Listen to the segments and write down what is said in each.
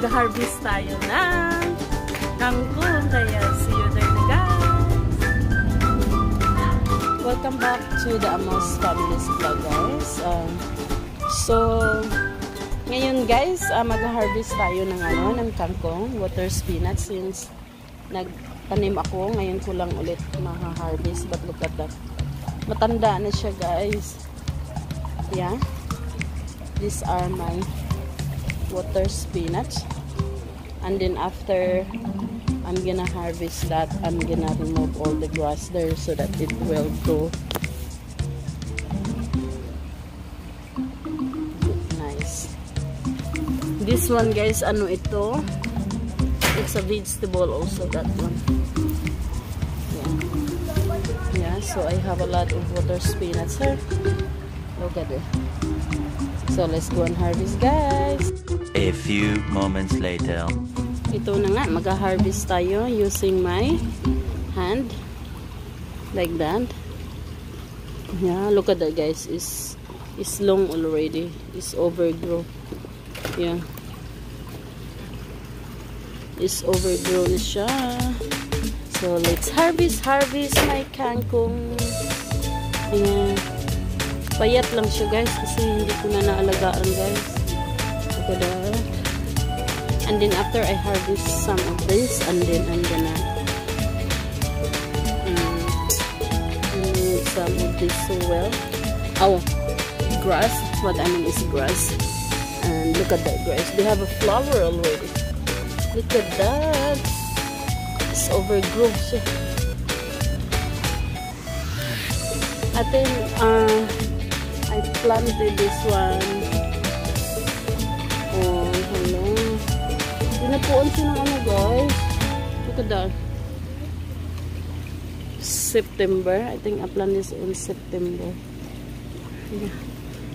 mag-harvest tayo ng kangkong. Kaya see you there na guys. Welcome back to the Amos Family's Vlog guys. So ngayon guys, mag-harvest tayo ng kangkong, water spinach, since nagtanim ako. Ngayon ko lang ulit ma-harvest, but look at that. Matanda na siya guys. Yeah. These are my water spinach. And then after I'm gonna harvest that, I'm gonna remove all the grass there so that it will grow. Nice. This one guys, ano ito? It's a vegetable also, that one. Yeah, so I have a lot of water spinach here. Look at it. So let's go and harvest guys. A few moments later. Ito na nga, mag-harvest tayo using my hand. Like that. Yeah, look at that guys. It's long already. It's overgrown. Yeah. It's overgrown siya. So let's harvest my kangkong. Ayan. Payat lang siya guys kasi hindi ko na naalagaan guys. Look at that. And then after I harvest some of this, and then I'm gonna remove some of this soil. Oh, grass. What I mean is grass. And look at that grass. They have a flower already. Look at that. It's overgrown siya. I think I planted this one. Oh, hello. Pinapuan siya ng ano guys. Look at that. September. I think I planted this in September. Yeah.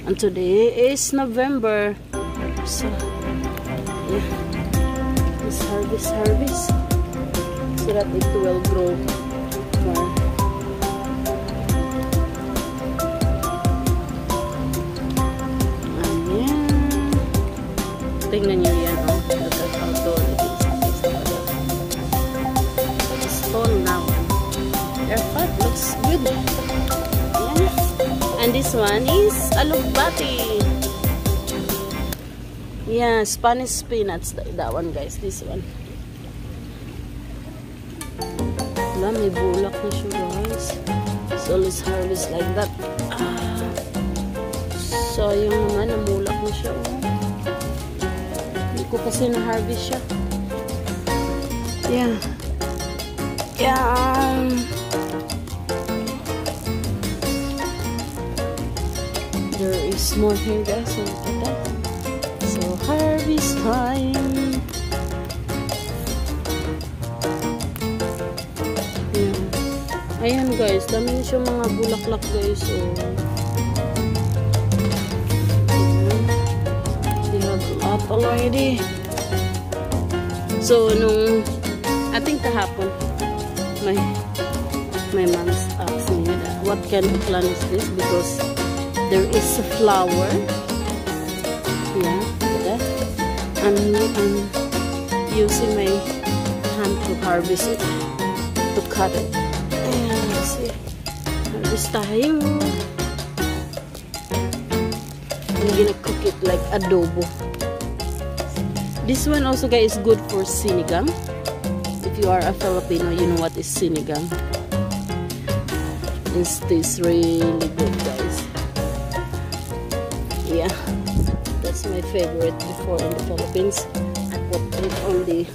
And today is November. So, yeah. Let's harvest. So that it will grow more. Tingnan nyo yan, oh. Look at how tall it is. It's tall now. Their fat looks good. Yes. And this one is alugbati. Yeah, Spanish spinach. That one, guys. This one. Wala, may bulak na siya, guys. So, let's harvest like that. So, yung naman, namulak na siya, oh. Ko kasi na-harvest siya. Yeah. Yeah. There is more here guys. So, look at that. So, harvest time. Yeah. Ayan guys. Dami na siya mga bulaklak guys. So, up already. So I think kahapon my mom's asked me what kind of plant is this, because there is a flower. Yeah, look at that. I'm using my hand to harvest it, to cut it. And let's see, harvest tayo. I'm gonna cook it like adobo. This one also guys is good for sinigang. If you are a Filipino, you know what is sinigang. It tastes really good guys. Yeah, that's my favorite before in the Philippines. I put it on the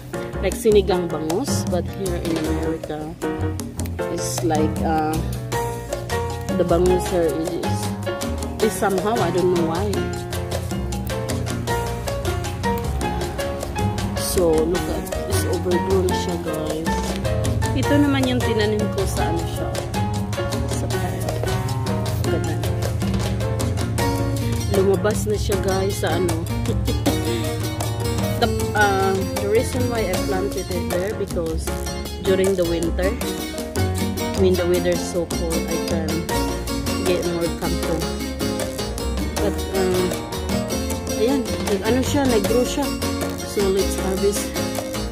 like sinigang bangus, but here in America it's like the bangus here is somehow, I don't know why. So, look at this, overgrown siya guys. Ito naman yung tinanim ko sa ano siya. Sa parang. Ganda. Lumabas na siya guys sa ano. The reason why I planted it there, because during the winter, when the weather is so cold, I can get more kangkong. But, ayan, ano siya, nag-grow siya. So let's harvest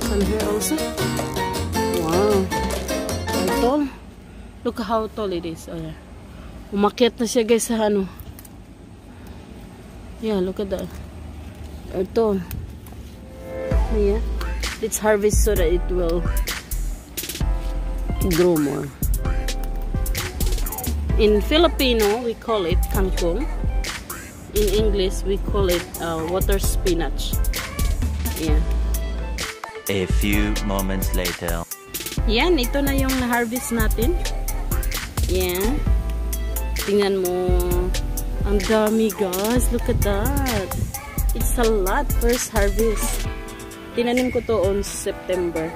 some here also. Wow. How tall? Look how tall it is. Oh yeah. Umakyat na siya guys sa ano. Yeah, look at that. How tall. Yeah. Let's harvest so that it will grow more. In Filipino, we call it kangkong. In English, we call it water spinach. Yeah. A few moments later. Yan, ito na yung na-harvest natin. Yan. Tingnan mo. Ang dami guys. Look at that. It's a lot. First harvest. Tinanim ko to on September.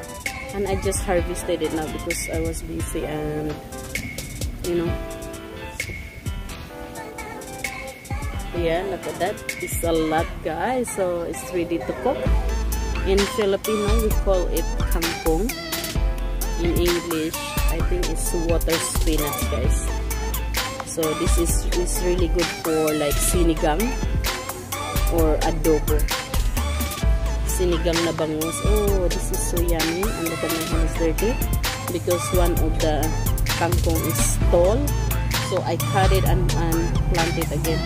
And I just harvested it now because I was busy and you know. Yeah, look at that. It's a lot guys. So it's ready to cook. In Filipino, we call it kangkong. In English, I think it's water spinach guys. So this is really good for like sinigang or adobo. Sinigang na bangus. Oh, this is so yummy. And look at my hands dirty because one of the kangkong is tall. So I cut it and plant it again.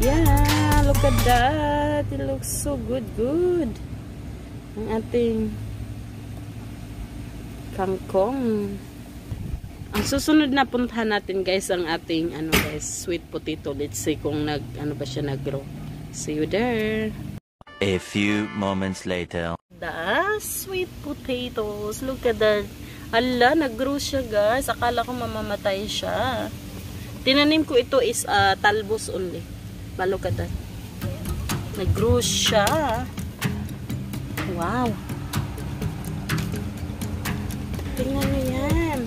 Yeah, look at that. It looks so good. Ang ating kangkong. Ang susunod na puntahan natin guys ang ating ano guys, sweet potato. Let's see kung ano ba siya nag-grow. See you there. A few moments later. The sweet potatoes. Look at that. Ala, nag-grow siya guys. Akala ko mamamatay siya. Tinanim ko ito is talbos only. But look at that. Nag-grow siya. Wow. Tingnan nyo yan.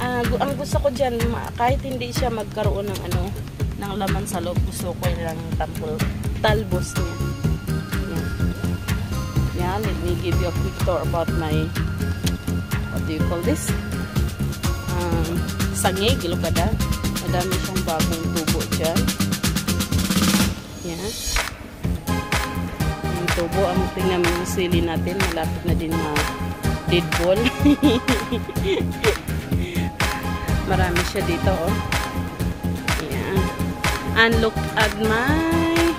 Ang gusto ko dyan, kahit hindi siya magkaroon ng ano, ng laman sa loob, gusto ko yung talbos niya. Yan. Yeah, let me give you a quick tour about my, what do you call this? Sangig, look at that. Madami siyang bagong tubo dyan. Yan. Yung tubo, ang tingnan mo yung sili natin, malapit na din na dead ball. Marami siya dito, oh. Yan. And look at my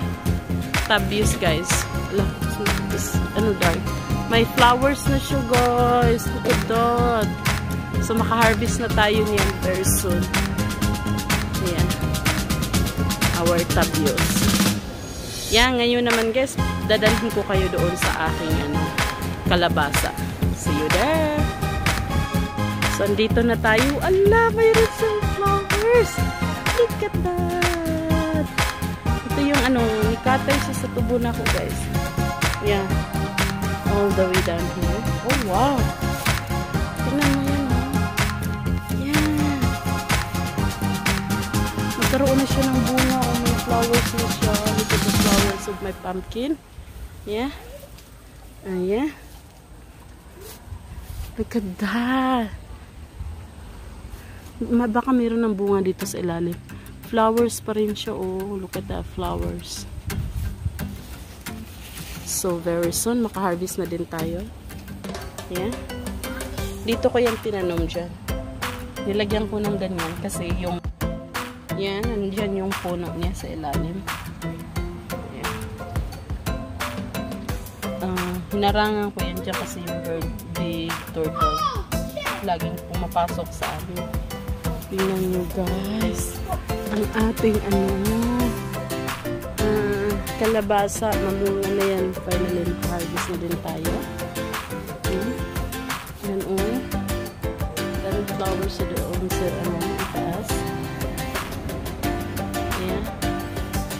tabios, guys. Look, ano dark. May flowers na siya, guys. Look at that. So, maka-harvest na tayo niyan very soon. Yan. Our tabios. Yan, ngayon naman, guys, dadalhin ko kayo doon sa aking kalabasa. See you there. So, andito na tayo. Ala, mayroon siyang flowers. Look at that. Ito yung nikatay siya sa tubo na ko, guys. Yeah. All the way down here. Oh, wow. Tingnan mo yan, ha. Yeah. Magkaroon na siya ng bunga. Oh, may flowers na siya. Look at the flowers of my pumpkin. Yeah. Yeah. Look at that. Baka mayroon ng bunga dito sa ilalim. Flowers pa rin siya. Oh, look at that flowers. So, very soon, maka-harvest na din tayo. Yeah. Dito ko yung tinanom dyan. Nilagyan ko ng ganyan kasi yung yan, nandyan yung puno niya sa ilalim. Yeah. Hinarangan ko yan dyan kasi yung big turtle laging pumapasok sa amin. Tingnan nyo guys, ang ating kalabasa, mamunga na yan. Finally, harvest na din tayo. Yan o. Daming flowers sa doon sa taas. Ayan.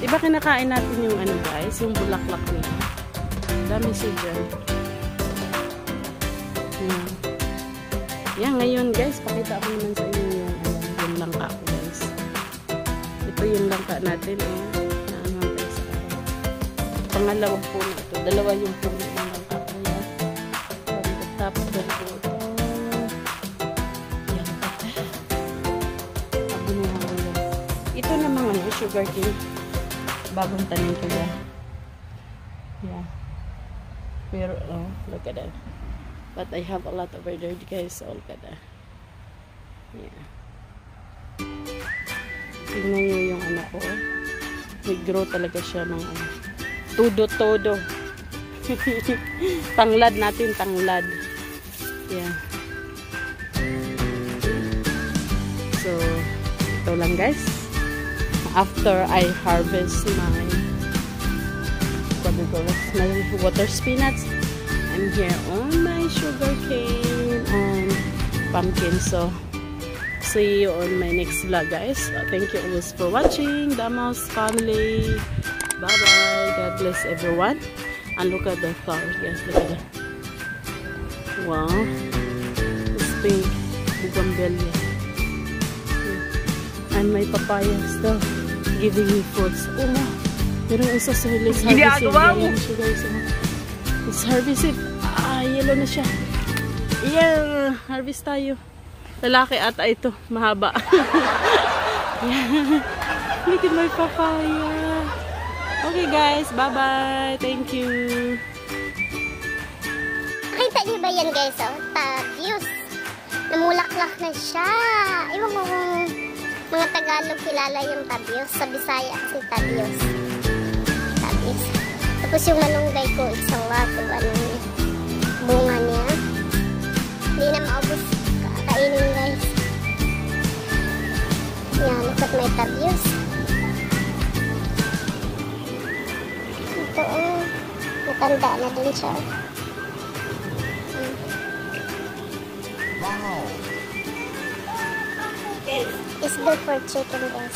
Diba kinakain natin yung guys, yung bulaklak niya. Dami siya dyan. Ayan. Yan, ngayon guys, pakita ko naman sa inyo yung langka ko guys. Ito yung langka natin. Pangalawang puno ito. Dalawa yung puno ng langka ko yan. From the top to the bottom. Yan. Ako na yan. Ito namang sugar cane. Bagong tanim ko yan. Yeah. Pero, oh, look at that. But I have a lot over there, guys. So, look at that. Yeah. Tingnan nyo yung ano ko. Nag-grow talaga siya ng ano. Todo-todo. Tanglad natin, tanglad. Yeah. So, ito lang guys. After I harvest my water spinach, I'm here on my sugar cane and pumpkin. So, see you on my next vlog, guys. Thank you always for watching. Damos family. Bye-bye. God bless everyone. And look at the flowers, guys. Look at that. Wow. It's pink. Bougainvillea. And my papaya still giving me fruits. Oh, meron isa sa let's harvest it. Ayan siya, guys. Let's harvest it. Ah, yellow na siya. Yeah, harvest tayo. Lalaki ata ito. Mahaba. Yeah. Look at my papaya. Okay guys, bye-bye. Thank you. Nakita niyo ba yan guys? Oh? Tabios. Namulaklak na siya. Ewan ko kung mga Tagalog kilala yung tabios. Sa Bisaya kasi tabios. Tabios. Tapos yung malunggay ko, it's a lot of bunga niya. Hindi na maubos kakainin guys. Yan, look at my tabios. Ito matanda na din siya. Wow. It's good for chicken guys.